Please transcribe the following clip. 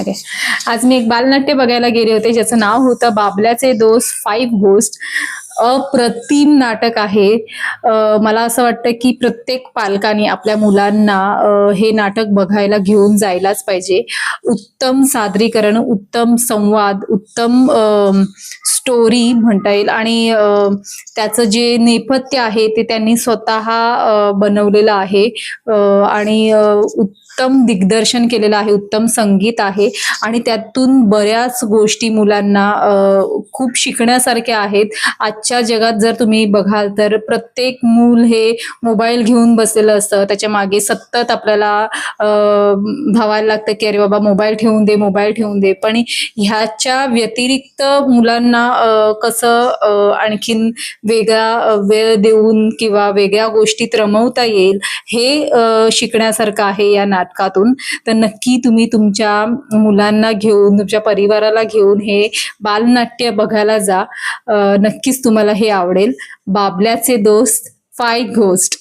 Okay. आज मी एक बालनाट्य बघायला गेले होते ज्याचं नाव होतं बाबल्याचे दोस्त 5 घोस्ट. अप्रतिम नाटक आहे. मला असं वाटतं की प्रत्येक पालकांनी आपल्या मुलांना हे नाटक बघायला घेऊन जायलाच पाहिजे. उत्तम सादरीकरण, उत्तम संवाद, उत्तम स्टोरी म्हणता येईल आणि त्याचं जे नेपथ्य आहे ते त्यांनी स्वतः बनवलेलं आहे आणि उत्तम दिग्दर्शन केलेलं आहे, उत्तम संगीत आहे आणि त्यातून बऱ्याच गोष्टी मुलांना खूप शिकण्यासारख्या आहेत. आजच्या जगात जर तुम्ही बघाल तर प्रत्येक मूल हे मोबाईल घेऊन बसलेलं असतं. त्याच्या मागे सतत आपल्याला धावायला लागतं की अरे बाबा मोबाईल ठेवून दे, मोबाईल ठेवून दे. पण ह्याच्या व्यतिरिक्त मुलांना कसं आणखीन वेगळा वेळ देऊन किंवा वेगळ्या गोष्टीत रमवता येईल हे शिकण्यासारखं आहे या नाटकातून. तर नक्की तुम्ही तुमच्या मुलांना घेऊन, तुमच्या परिवाराला घेऊन हे बालनाट्य बघायला जा. नक्कीच तुम्हाला हे आवडेल. बाबल्याचे दोस्त 5 घोस्ट.